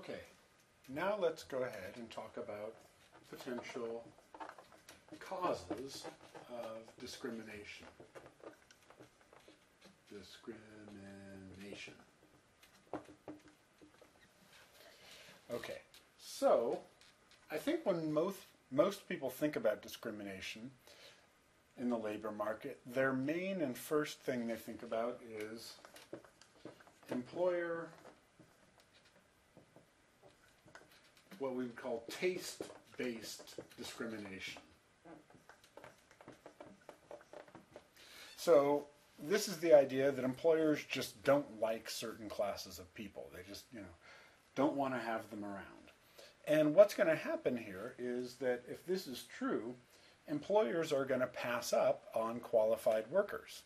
Okay, now let's go ahead and talk about potential causes of discrimination. Discrimination. Okay, so I think when most people think about discrimination in the labor market, their main and first thing they think about is employer, what we would call taste-based discrimination. So this is the idea that employers just don't like certain classes of people. They just, don't want to have them around. And what's going to happen here is that if this is true, employers are going to pass up on qualified workers.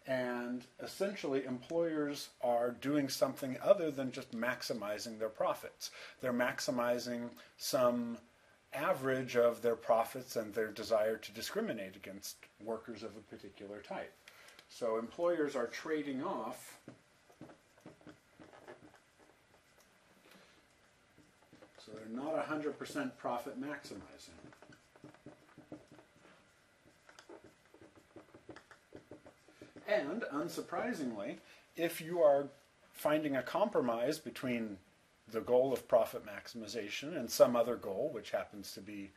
And essentially, employers are doing something other than just maximizing their profits. They're maximizing some average of their profits and their desire to discriminate against workers of a particular type. So employers are trading off so they're not 100% profit maximizing. And unsurprisingly, if you are finding a compromise between the goal of profit maximization and some other goal, which happens to be,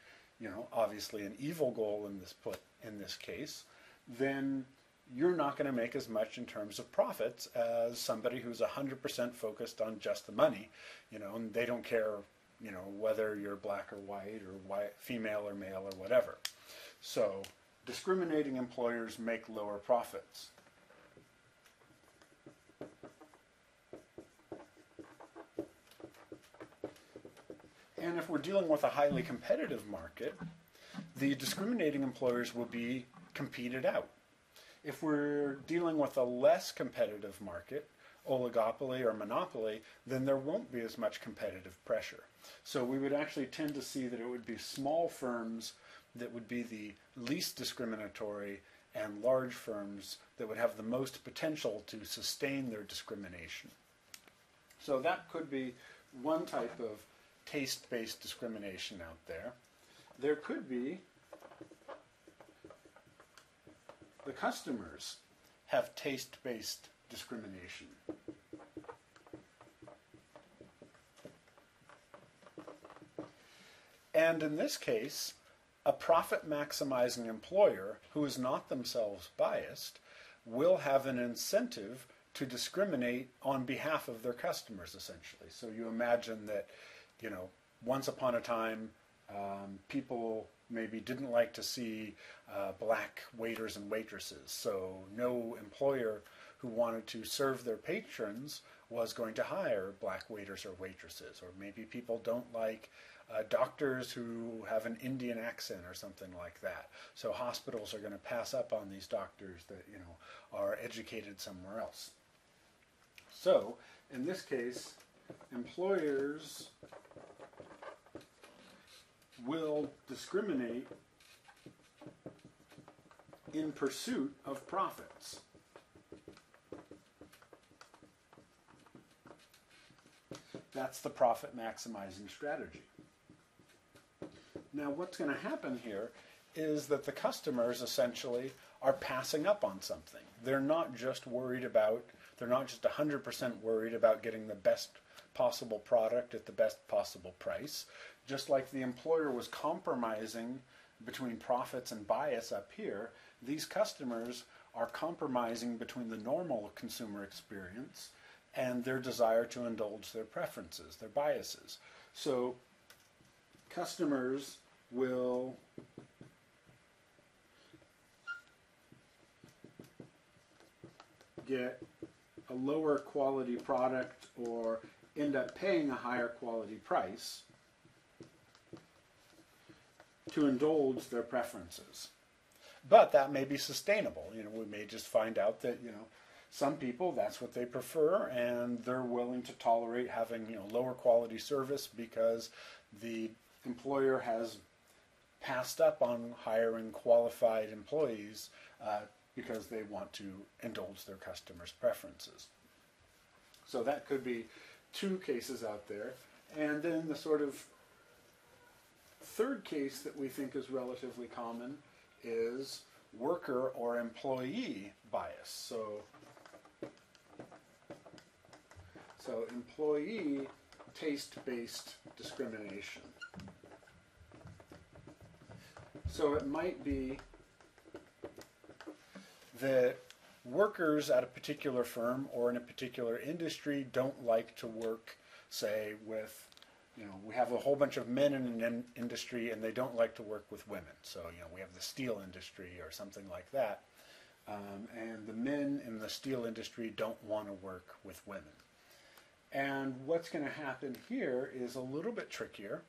obviously an evil goal in this case, then you're not going to make as much in terms of profits as somebody who's 100% focused on just the money, and they don't care, whether you're black or white, female or male or whatever. So discriminating employers make lower profits. And if we're dealing with a highly competitive market, the discriminating employers will be competed out. If we're dealing with a less competitive market, oligopoly or monopoly, then there won't be as much competitive pressure. So we would actually tend to see that it would be small firms that would be the least discriminatory and large firms that would have the most potential to sustain their discrimination. So that could be one type of taste-based discrimination out there. There could be the customers have taste-based discrimination. And in this case, a profit-maximizing employer who is not themselves biased will have an incentive to discriminate on behalf of their customers, essentially. So you imagine that, once upon a time, people maybe didn't like to see black waiters and waitresses. So no employer who wanted to serve their patrons was going to hire black waiters or waitresses. Or maybe people don't like doctors who have an Indian accent or something like that. So hospitals are going to pass up on these doctors that, are educated somewhere else. So in this case, employers will discriminate in pursuit of profits. That's the profit maximizing strategy. Now what's going to happen here is that the customers essentially are passing up on something. They're not just 100% worried about getting the best possible product at the best possible price. Just like the employer was compromising between profits and bias up here, these customers are compromising between the normal consumer experience and their desire to indulge their preferences, their biases. So customers will get a lower quality product or end up paying a higher quality price to indulge their preferences. But that may be sustainable. We may just find out that, some people, that's what they prefer, and they're willing to tolerate having, lower quality service because the employer has passed up on hiring qualified employees because they want to indulge their customers' preferences. So that could be two cases out there. And then the sort of third case that we think is relatively common is worker or employee bias. So employee taste-based discrimination. So it might be that workers at a particular firm or in a particular industry don't like to work, say, with, we have a whole bunch of men in an industry and they don't like to work with women. So, we have the steel industry or something like that. And the men in the steel industry don't want to work with women. And what's going to happen here is a little bit trickier,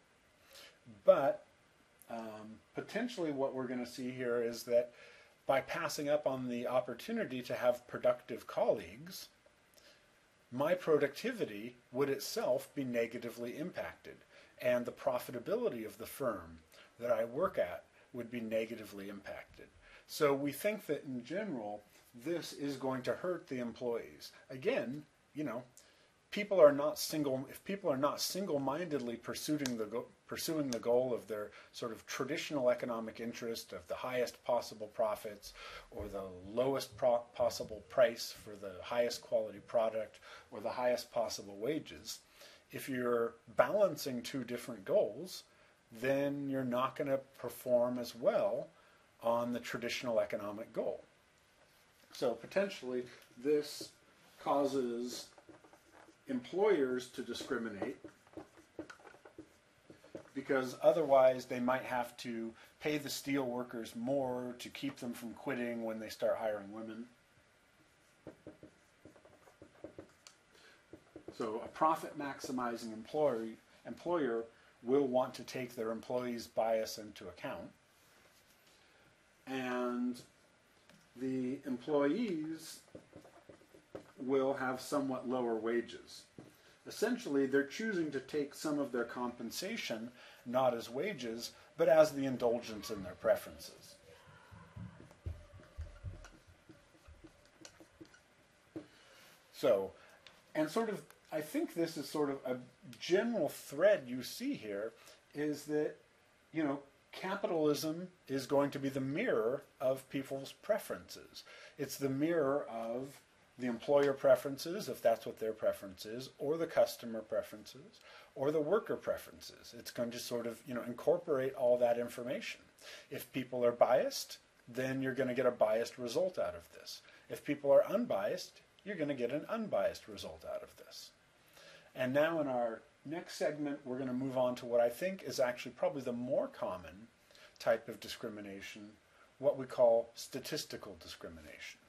but potentially what we're going to see here is that by passing up on the opportunity to have productive colleagues, my productivity would itself be negatively impacted, and the profitability of the firm that I work at would be negatively impacted. So we think that in general, this is going to hurt the employees. Again, if people are not single-mindedly pursuing the goal of their sort of traditional economic interest of the highest possible profits or the lowest possible price for the highest quality product or the highest possible wages, if you're balancing two different goals, then you're not going to perform as well on the traditional economic goal. So potentially this causes employers to discriminate because otherwise they might have to pay the steel workers more to keep them from quitting when they start hiring women. So a profit-maximizing employer will want to take their employees' bias into account, and the employees will have somewhat lower wages. Essentially, they're choosing to take some of their compensation not as wages, but as the indulgence in their preferences. So, and sort of, I think this is sort of a general thread you see here, is that, capitalism is going to be the mirror of people's preferences. It's the mirror of the employer preferences, if that's what their preference is, or the customer preferences, or the worker preferences. It's going to sort of, incorporate all that information. If people are biased, then you're going to get a biased result out of this. If people are unbiased, you're going to get an unbiased result out of this. And now in our next segment, we're going to move on to what I think is actually probably the more common type of discrimination, what we call statistical discrimination.